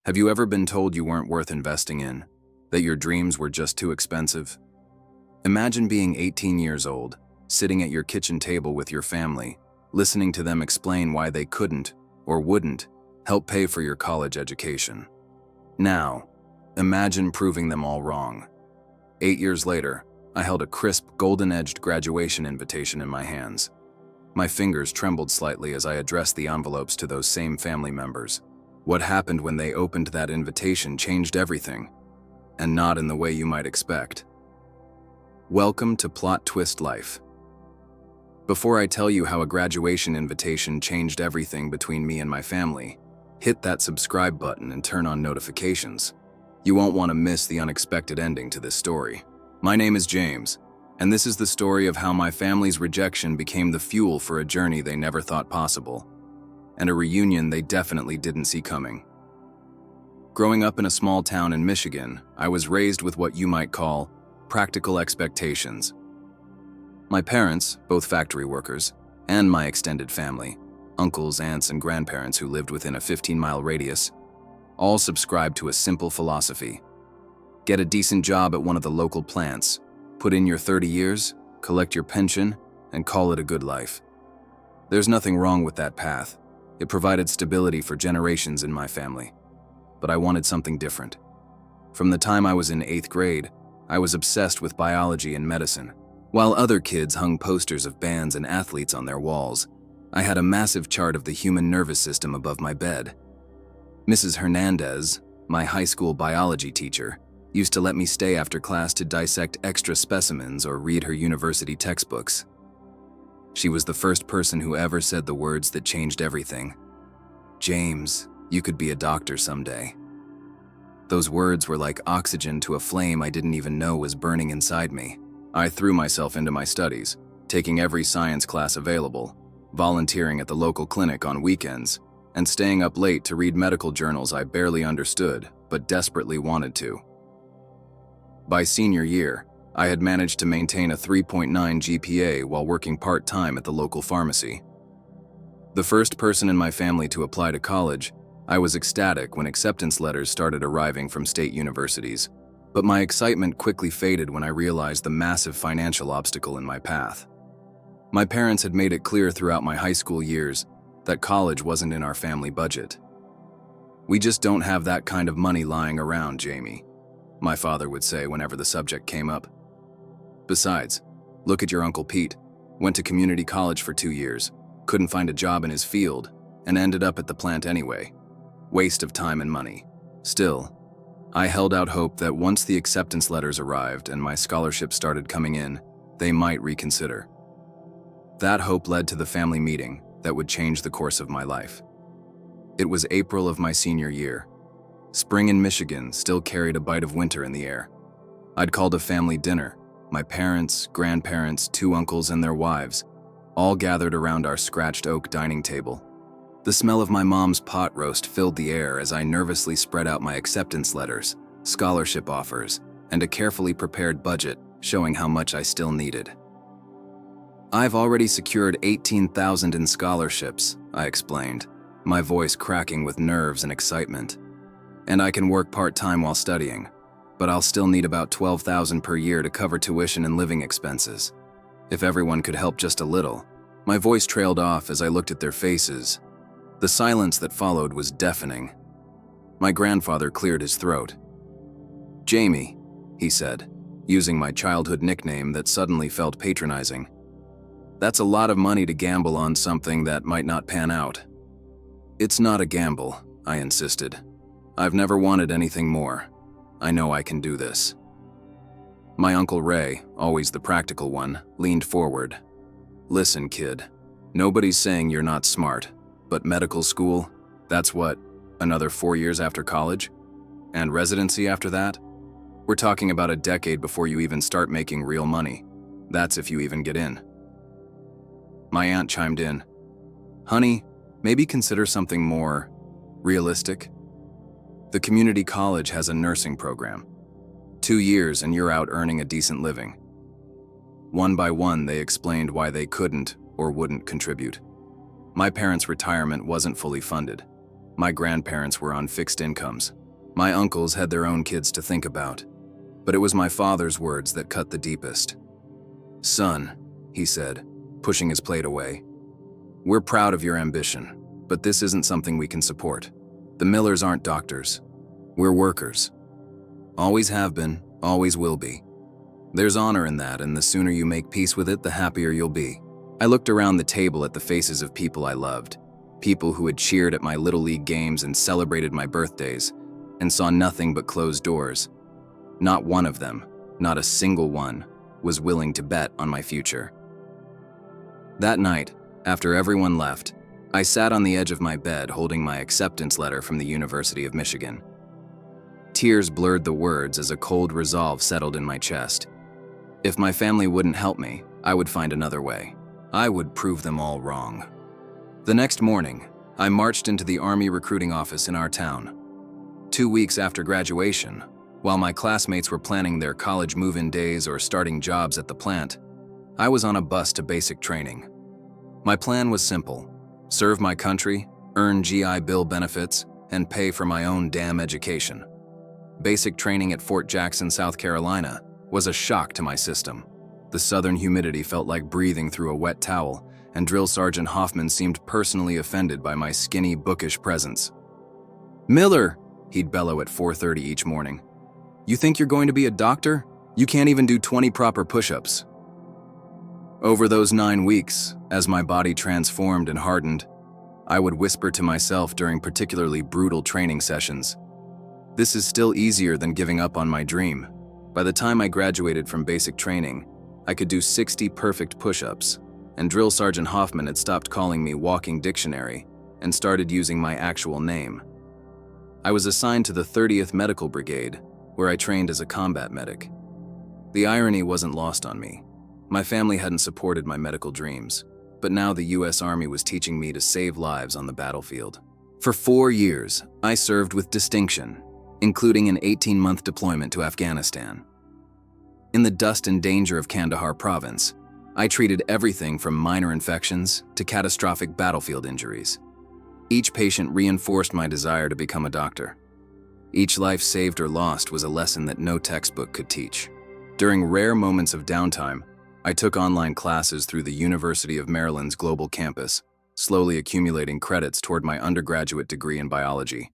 Have you ever been told you weren't worth investing in, that your dreams were just too expensive? Imagine being 18 years old, sitting at your kitchen table with your family, listening to them explain why they couldn't or wouldn't help pay for your college education. Now, imagine proving them all wrong. 8 years later, I held a crisp, golden-edged graduation invitation in my hands. My fingers trembled slightly as I addressed the envelopes to those same family members. What happened when they opened that invitation changed everything, and not in the way you might expect. Welcome to Plot Twist Life. Before I tell you how a graduation invitation changed everything between me and my family, hit that subscribe button and turn on notifications. You won't want to miss the unexpected ending to this story. My name is James, and this is the story of how my family's rejection became the fuel for a journey they never thought possible, and a reunion they definitely didn't see coming. Growing up in a small town in Michigan, I was raised with what you might call practical expectations. My parents, both factory workers, and my extended family, uncles, aunts, and grandparents who lived within a 15-mile radius, all subscribed to a simple philosophy. Get a decent job at one of the local plants, put in your 30 years, collect your pension, and call it a good life. There's nothing wrong with that path. It provided stability for generations in my family. But I wanted something different. From the time I was in 8th grade, I was obsessed with biology and medicine. While other kids hung posters of bands and athletes on their walls, I had a massive chart of the human nervous system above my bed. Mrs. Hernandez, my high school biology teacher, used to let me stay after class to dissect extra specimens or read her university textbooks. She was the first person who ever said the words that changed everything. "James, you could be a doctor someday." Those words were like oxygen to a flame I didn't even know was burning inside me. I threw myself into my studies, taking every science class available, volunteering at the local clinic on weekends, and staying up late to read medical journals I barely understood but desperately wanted to. By senior year, I had managed to maintain a 3.9 GPA while working part-time at the local pharmacy. The first person in my family to apply to college, I was ecstatic when acceptance letters started arriving from state universities, but my excitement quickly faded when I realized the massive financial obstacle in my path. My parents had made it clear throughout my high school years that college wasn't in our family budget. "We just don't have that kind of money lying around, Jamie," my father would say whenever the subject came up. "Besides, look at your Uncle Pete. Went to community college for 2 years, couldn't find a job in his field, and ended up at the plant anyway. Waste of time and money." Still, I held out hope that once the acceptance letters arrived and my scholarship started coming in, they might reconsider. That hope led to the family meeting that would change the course of my life. It was April of my senior year. Spring in Michigan still carried a bite of winter in the air. I'd called a family dinner. My parents, grandparents, 2 uncles, and their wives, all gathered around our scratched oak dining table. The smell of my mom's pot roast filled the air as I nervously spread out my acceptance letters, scholarship offers, and a carefully prepared budget showing how much I still needed. "I've already secured $18,000 in scholarships," I explained, my voice cracking with nerves and excitement. "And I can work part-time while studying, but I'll still need about $12,000 per year to cover tuition and living expenses. If everyone could help just a little." My voice trailed off as I looked at their faces. The silence that followed was deafening. My grandfather cleared his throat. "Jamie," he said, using my childhood nickname that suddenly felt patronizing. "That's a lot of money to gamble on something that might not pan out." "It's not a gamble," I insisted. "I've never wanted anything more. I know I can do this." My Uncle Ray, always the practical one, leaned forward. "Listen, kid, nobody's saying you're not smart, but medical school, that's what, another 4 years after college? And residency after that? We're talking about a decade before you even start making real money. That's if you even get in." My aunt chimed in. "Honey, maybe consider something more realistic. The community college has a nursing program. 2 years and you're out earning a decent living." One by one, they explained why they couldn't or wouldn't contribute. My parents' retirement wasn't fully funded. My grandparents were on fixed incomes, My uncles had their own kids to think about, but it was my father's words that cut the deepest. "Son," he said, pushing his plate away, "we're proud of your ambition, but this isn't something we can support. The Millers aren't doctors. We're workers. Always have been, always will be. There's honor in that, and the sooner you make peace with it, the happier you'll be." I looked around the table at the faces of people I loved, people who had cheered at my Little League games and celebrated my birthdays, and saw nothing but closed doors. Not one of them, not a single one, was willing to bet on my future. That night, after everyone left, I sat on the edge of my bed holding my acceptance letter from the University of Michigan. Tears blurred the words as a cold resolve settled in my chest. If my family wouldn't help me, I would find another way. I would prove them all wrong. The next morning, I marched into the Army recruiting office in our town. 2 weeks after graduation, while my classmates were planning their college move-in days or starting jobs at the plant, I was on a bus to basic training. My plan was simple: serve my country, earn GI Bill benefits, and pay for my own damn education. Basic training at Fort Jackson, South Carolina, was a shock to my system. The southern humidity felt like breathing through a wet towel, and Drill Sergeant Hoffman seemed personally offended by my skinny, bookish presence. "Miller," he'd bellow at 4:30 each morning, "you think you're going to be a doctor? You can't even do 20 proper push-ups." Over those 9 weeks, as my body transformed and hardened, I would whisper to myself during particularly brutal training sessions, "This is still easier than giving up on my dream." By the time I graduated from basic training, I could do 60 perfect push-ups, and Drill Sergeant Hoffman had stopped calling me Walking Dictionary and started using my actual name. I was assigned to the 30th Medical Brigade, where I trained as a combat medic. The irony wasn't lost on me. My family hadn't supported my medical dreams, but now the US Army was teaching me to save lives on the battlefield. For 4 years, I served with distinction, including an 18-month deployment to Afghanistan. In the dust and danger of Kandahar province, I treated everything from minor infections to catastrophic battlefield injuries. Each patient reinforced my desire to become a doctor. Each life saved or lost was a lesson that no textbook could teach. During rare moments of downtime, I took online classes through the University of Maryland's global campus, slowly accumulating credits toward my undergraduate degree in biology.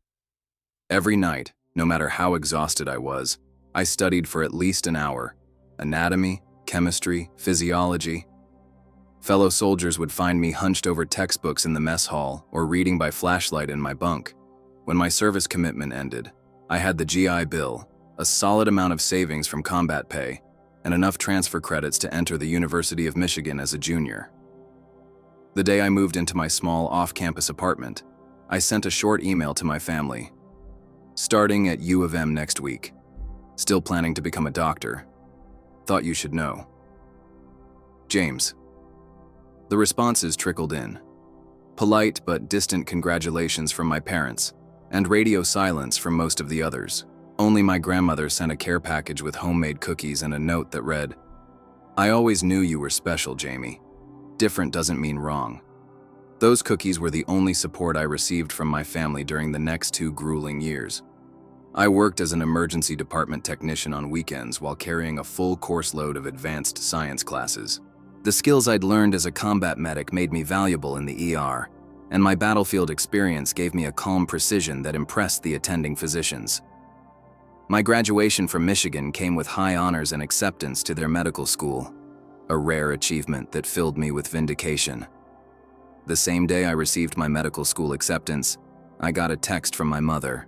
Every night, no matter how exhausted I was, I studied for at least an hour: anatomy, chemistry, physiology. Fellow soldiers would find me hunched over textbooks in the mess hall or reading by flashlight in my bunk. When my service commitment ended, I had the GI Bill, a solid amount of savings from combat pay, and enough transfer credits to enter the University of Michigan as a junior. The day I moved into my small off-campus apartment, I sent a short email to my family. "Starting at U of M next week. Still planning to become a doctor. Thought you should know. James." The responses trickled in. Polite but distant congratulations from my parents, and radio silence from most of the others. Only my grandmother sent a care package with homemade cookies and a note that read, "I always knew you were special, Jamie. Different doesn't mean wrong." Those cookies were the only support I received from my family during the next 2 grueling years. I worked as an emergency department technician on weekends while carrying a full course load of advanced science classes. The skills I'd learned as a combat medic made me valuable in the ER, and my battlefield experience gave me a calm precision that impressed the attending physicians. My graduation from Michigan came with high honors and acceptance to their medical school, a rare achievement that filled me with vindication. The same day I received my medical school acceptance, I got a text from my mother.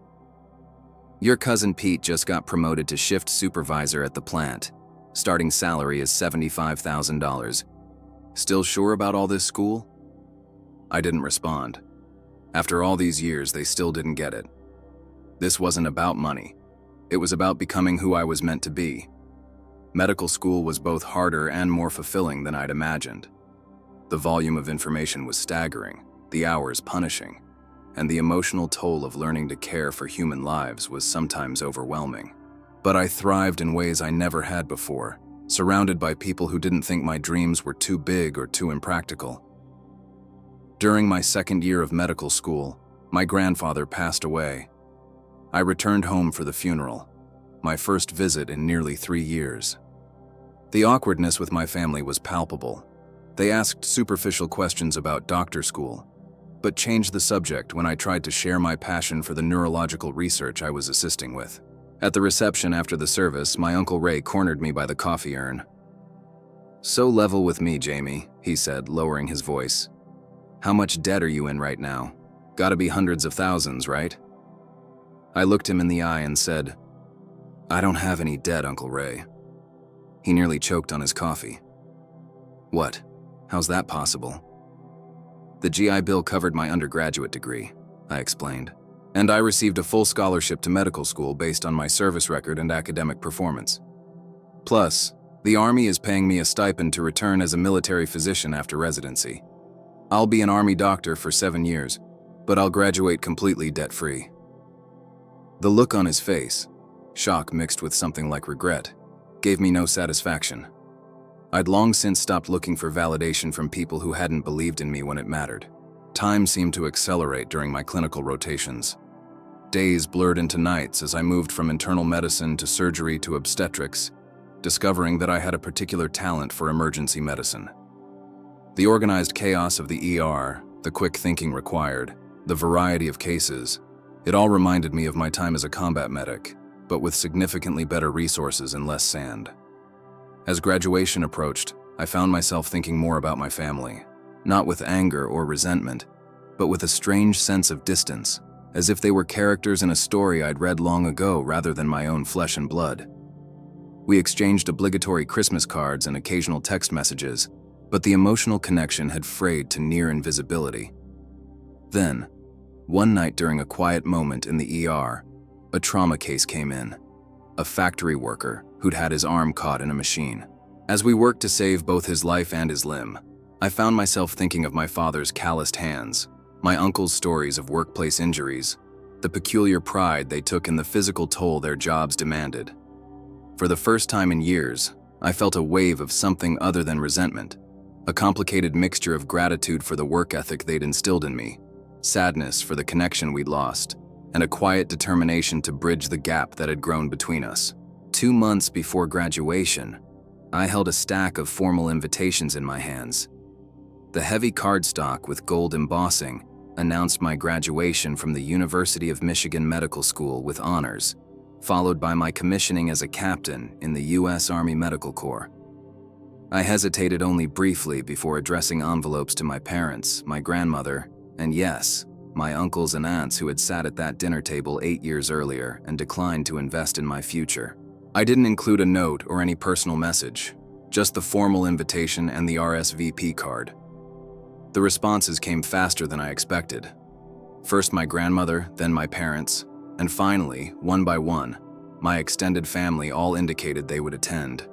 "Your cousin Pete just got promoted to shift supervisor at the plant. Starting salary is $75,000. Still sure about all this school?" I didn't respond. After all these years, they still didn't get it. This wasn't about money. It was about becoming who I was meant to be. Medical school was both harder and more fulfilling than I'd imagined. The volume of information was staggering, the hours punishing, and the emotional toll of learning to care for human lives was sometimes overwhelming. But I thrived in ways I never had before, surrounded by people who didn't think my dreams were too big or too impractical. During my second year of medical school, my grandfather passed away. I returned home for the funeral, my first visit in nearly 3 years. The awkwardness with my family was palpable. They asked superficial questions about doctor school, but changed the subject when I tried to share my passion for the neurological research I was assisting with. At the reception after the service, my Uncle Ray cornered me by the coffee urn. "So level with me, Jamie," he said, lowering his voice. "How much debt are you in right now? Gotta be hundreds of thousands, right?" I looked him in the eye and said, "I don't have any debt, Uncle Ray." He nearly choked on his coffee. "What? How's that possible?" "The GI Bill covered my undergraduate degree," I explained, "and I received a full scholarship to medical school based on my service record and academic performance. Plus, the Army is paying me a stipend to return as a military physician after residency. I'll be an Army doctor for 7 years, but I'll graduate completely debt-free." The look on his face, shock mixed with something like regret, gave me no satisfaction. I'd long since stopped looking for validation from people who hadn't believed in me when it mattered. Time seemed to accelerate during my clinical rotations. Days blurred into nights as I moved from internal medicine to surgery to obstetrics, discovering that I had a particular talent for emergency medicine. The organized chaos of the ER, the quick thinking required, the variety of cases, it all reminded me of my time as a combat medic, but with significantly better resources and less sand. As graduation approached, I found myself thinking more about my family, not with anger or resentment, but with a strange sense of distance, as if they were characters in a story I'd read long ago rather than my own flesh and blood. We exchanged obligatory Christmas cards and occasional text messages, but the emotional connection had frayed to near invisibility. Then, one night during a quiet moment in the ER, a trauma case came in. A factory worker who'd had his arm caught in a machine. As we worked to save both his life and his limb, I found myself thinking of my father's calloused hands, my uncle's stories of workplace injuries, the peculiar pride they took in the physical toll their jobs demanded. For the first time in years, I felt a wave of something other than resentment, a complicated mixture of gratitude for the work ethic they'd instilled in me, sadness for the connection we'd lost, and a quiet determination to bridge the gap that had grown between us. 2 months before graduation, I held a stack of formal invitations in my hands. The heavy cardstock with gold embossing announced my graduation from the University of Michigan Medical School with honors, followed by my commissioning as a captain in the U.S. Army Medical Corps. I hesitated only briefly before addressing envelopes to my parents, my grandmother, and yes, my uncles and aunts who had sat at that dinner table 8 years earlier and declined to invest in my future. I didn't include a note or any personal message, just the formal invitation and the RSVP card. The responses came faster than I expected. First my grandmother, then my parents, and finally, one by one, my extended family all indicated they would attend.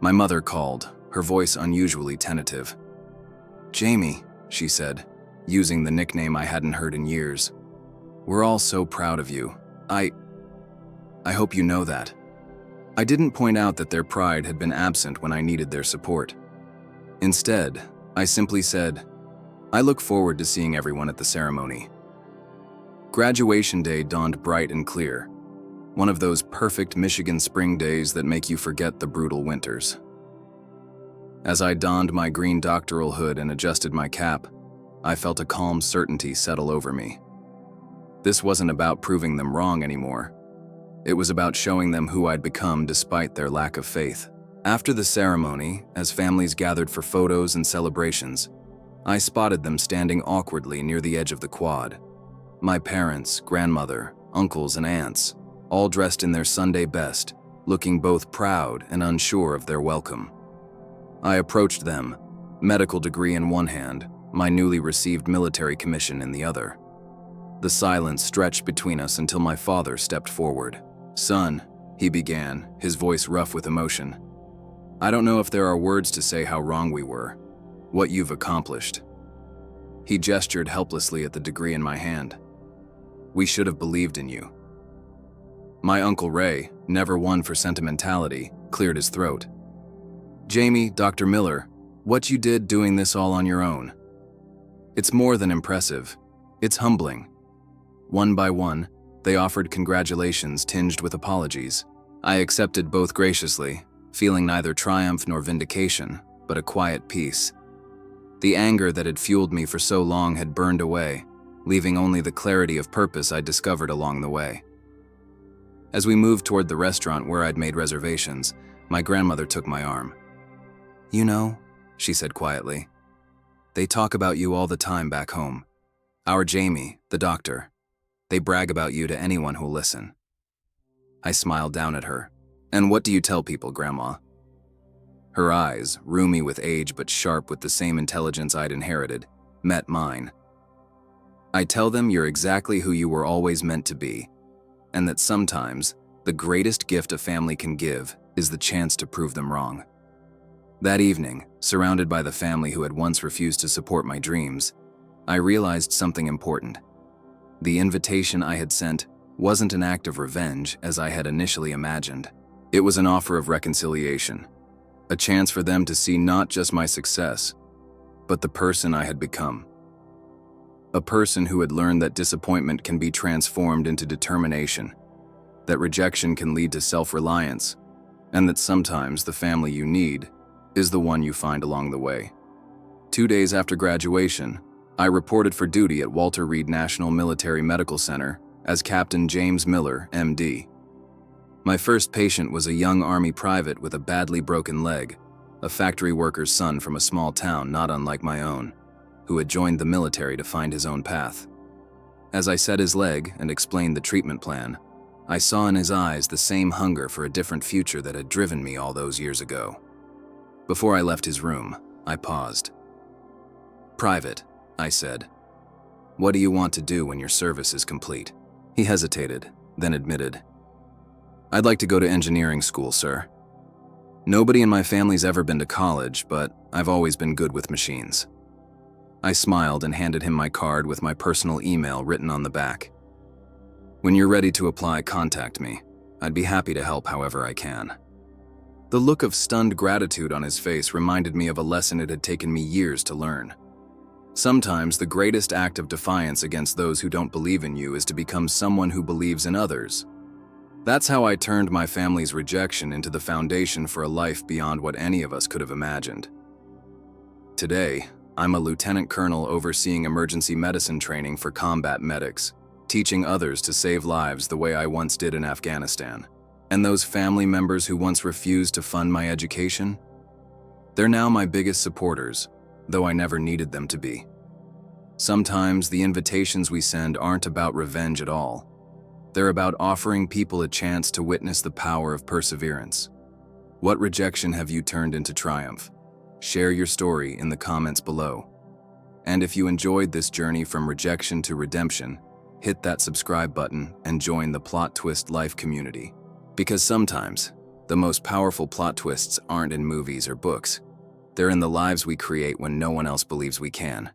My mother called, her voice unusually tentative. "Jamie," she said, using the nickname I hadn't heard in years. "We're all so proud of you. I hope you know that." I didn't point out that their pride had been absent when I needed their support. Instead, I simply said, "I look forward to seeing everyone at the ceremony." Graduation day dawned bright and clear, one of those perfect Michigan spring days that make you forget the brutal winters. As I donned my green doctoral hood and adjusted my cap, I felt a calm certainty settle over me. This wasn't about proving them wrong anymore. It was about showing them who I'd become despite their lack of faith. After the ceremony, as families gathered for photos and celebrations, I spotted them standing awkwardly near the edge of the quad. My parents, grandmother, uncles, and aunts, all dressed in their Sunday best, looking both proud and unsure of their welcome. I approached them, medical degree in one hand, my newly received military commission in the other. The silence stretched between us until my father stepped forward. "Son," he began, his voice rough with emotion, "I don't know if there are words to say how wrong we were, what you've accomplished." He gestured helplessly at the degree in my hand. "We should have believed in you." My Uncle Ray, never one for sentimentality, cleared his throat. "Jamie, Dr. Miller, what you did doing this all on your own. It's more than impressive. It's humbling." One by one, They offered congratulations tinged with apologies. I accepted both graciously, feeling neither triumph nor vindication, but a quiet peace. The anger that had fueled me for so long had burned away, leaving only the clarity of purpose I'd discovered along the way. As we moved toward the restaurant where I'd made reservations, my grandmother took my arm. "You know," she said quietly, "they talk about you all the time back home. Our Jamie, the doctor. They brag about you to anyone who'll listen." I smiled down at her. "And what do you tell people, Grandma?" Her eyes, roomy with age but sharp with the same intelligence I'd inherited, met mine. "I tell them you're exactly who you were always meant to be, and that sometimes the greatest gift a family can give is the chance to prove them wrong." That evening, surrounded by the family who had once refused to support my dreams, I realized something important. The invitation I had sent wasn't an act of revenge as I had initially imagined. It was an offer of reconciliation, a chance for them to see not just my success, but the person I had become. A person who had learned that disappointment can be transformed into determination, that rejection can lead to self-reliance, and that sometimes the family you need is the one you find along the way. 2 days after graduation, I reported for duty at Walter Reed National Military Medical Center as Captain James Miller, MD. My first patient was a young Army private with a badly broken leg, a factory worker's son from a small town not unlike my own, who had joined the military to find his own path. As I set his leg and explained the treatment plan, I saw in his eyes the same hunger for a different future that had driven me all those years ago. Before I left his room, I paused. "Private," I said, "what do you want to do when your service is complete?" He hesitated, then admitted, "I'd like to go to engineering school, sir. Nobody in my family's ever been to college, but I've always been good with machines." I smiled and handed him my card with my personal email written on the back. "When you're ready to apply, contact me. I'd be happy to help however I can." The look of stunned gratitude on his face reminded me of a lesson it had taken me years to learn. Sometimes the greatest act of defiance against those who don't believe in you is to become someone who believes in others. That's how I turned my family's rejection into the foundation for a life beyond what any of us could have imagined. Today, I'm a lieutenant colonel overseeing emergency medicine training for combat medics, teaching others to save lives the way I once did in Afghanistan. And those family members who once refused to fund my education? They're now my biggest supporters, though I never needed them to be. Sometimes the invitations we send aren't about revenge at all. They're about offering people a chance to witness the power of perseverance. What rejection have you turned into triumph? Share your story in the comments below. And if you enjoyed this journey from rejection to redemption, hit that subscribe button and join the Plot Twist Life community. Because sometimes, the most powerful plot twists aren't in movies or books. They're in the lives we create when no one else believes we can.